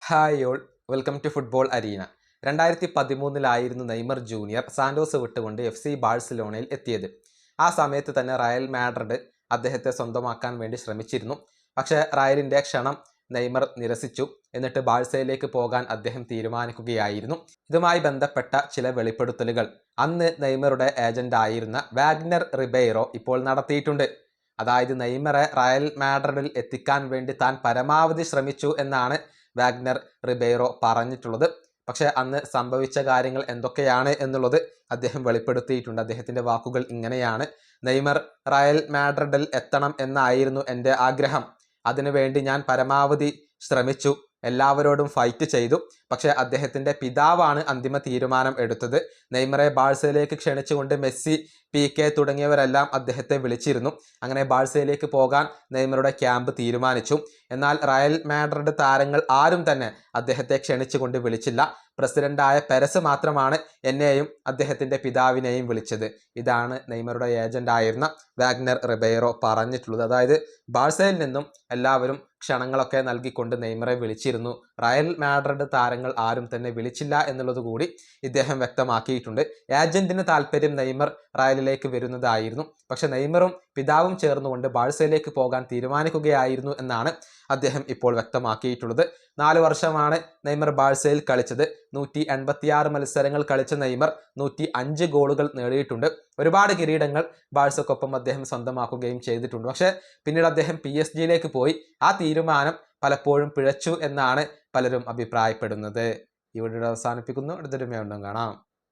Hi all, welcome to football arena. 2013 Neymar Junior Santos വിട്ടുകൊണ്ട് FC ബാഴ്സലോണയിൽ എത്തിയത്. ആ സമയത്ത് തന്നെ റയൽ മാഡ്രിഡ് അദ്ദേഹത്തെ സ്വന്തമാക്കാൻ വേണ്ടി ശ്രമിച്ചിരുന്നു. പക്ഷേ റയലിൻ്റെ ക്ഷണം നെയ്മർ നിരസിച്ചു. എന്നിട്ട് ബാഴ്സയിലേക്ക് പോകാൻ അദ്ദേഹം തീരുമാനിക്കുകയായിരുന്നു. ഇതുമായി ബന്ധപ്പെട്ട ചില വെളിപ്പെടുത്തലുകൾ അന്ന് നെയ്മറുടെ ഏജന്റായിരുന്ന വാഗ്നർ റിബെയ്റോ ഇപ്പോൾ നടത്തിയിട്ടുണ്ട്. അതായത് നെയ്മറെ റയൽ മാഡ്രിഡിൽ എത്തിക്കാൻ വേണ്ടി താൻ പരമാവധി ശ്രമിച്ചു എന്നാണ് വാഗ്നർ റിബെയ്റോ പറഞ്ഞിട്ടുള്ളത്. പക്ഷേ അന്ന് സംഭവിച്ച കാര്യങ്ങൾ എന്തൊക്കെയാണ് എന്നുള്ളത് അദ്ദേഹം വെളിപ്പെടുത്തിയിട്ടുണ്ട്. അദ്ദേഹത്തിൻ്റെ വാക്കുകൾ ഇങ്ങനെയാണ്: നെയ്മർ റയൽ മാഡ്രിഡിൽ എത്തണം എന്നായിരുന്നു എൻ്റെ ആഗ്രഹം. അതിനുവേണ്ടി ഞാൻ പരമാവധി ശ്രമിച്ചു, എല്ലാവരോടും ഫൈറ്റ് ചെയ്തു. പക്ഷേ അദ്ദേഹത്തിൻ്റെ പിതാവാണ് അന്തിമ തീരുമാനം എടുത്തത്. നെയ്മറെ ബാഴ്സയിലേക്ക് ക്ഷണിച്ചുകൊണ്ട് മെസ്സി, PK തുടങ്ങിയവരെല്ലാം അദ്ദേഹത്തെ വിളിച്ചിരുന്നു. അങ്ങനെ ബാഴ്സയിലേക്ക് പോകാൻ നെയ്മറുടെ ക്യാമ്പ് തീരുമാനിച്ചു. എന്നാൽ റയൽ മാഡ്രിഡ് താരങ്ങൾ ആരും തന്നെ അദ്ദേഹത്തെ ക്ഷണിച്ചുകൊണ്ട് വിളിച്ചില്ല. പ്രസിഡന്റായ പെരസ് മാത്രമാണ് എന്നെയും അദ്ദേഹത്തിൻ്റെ പിതാവിനെയും വിളിച്ചത്. ഇതാണ് നെയ്മറുടെ ഏജന്റായിരുന്ന വാഗ്നർ റിബെയ്റോ പറഞ്ഞിട്ടുള്ളത്. അതായത് ബാഴ്സയിൽ നിന്നും എല്ലാവരും ക്ഷണങ്ങളൊക്കെ നൽകിക്കൊണ്ട് നെയ്മറെ വിളിച്ചിരുന്നു. റയൽ മാഡ്രിഡ് താരങ്ങൾ ആരും തന്നെ വിളിച്ചില്ല എന്നുള്ളത് കൂടി ഇദ്ദേഹം വ്യക്തമാക്കിയിട്ടുണ്ട്. ഏജന്റിന് താല്പര്യം നെയ്മർ റയലിലേക്ക് വരുന്നതായിരുന്നു. പക്ഷെ നെയ്മറും പിതാവും ചേർന്നുകൊണ്ട് ബാഴ്സയിലേക്ക് പോകാൻ തീരുമാനിക്കുകയായിരുന്നു എന്നാണ് അദ്ദേഹം ഇപ്പോൾ വ്യക്തമാക്കിയിട്ടുള്ളത്. 4 വർഷമാണ് നെയ്മർ ബാഴ്സയിൽ കളിച്ചത്. 186 മത്സരങ്ങൾ കളിച്ച നെയ്മർ 105 ഗോളുകൾ നേടിയിട്ടുണ്ട്. ഒരുപാട് കിരീടങ്ങൾ ബാഴ്സക്കൊപ്പം അദ്ദേഹം സ്വന്തമാക്കുകയും ചെയ്തിട്ടുണ്ട്. പക്ഷേ പിന്നീട് അദ്ദേഹം PSG പോയി. ആ തീരുമാനം പലപ്പോഴും പിഴച്ചു എന്നാണ് പലരും അഭിപ്രായപ്പെടുന്നത്. ഈ വീഡിയോ അവസാനിപ്പിക്കുന്നു. അടുത്തൊരു വീണ്ടും കാണാം.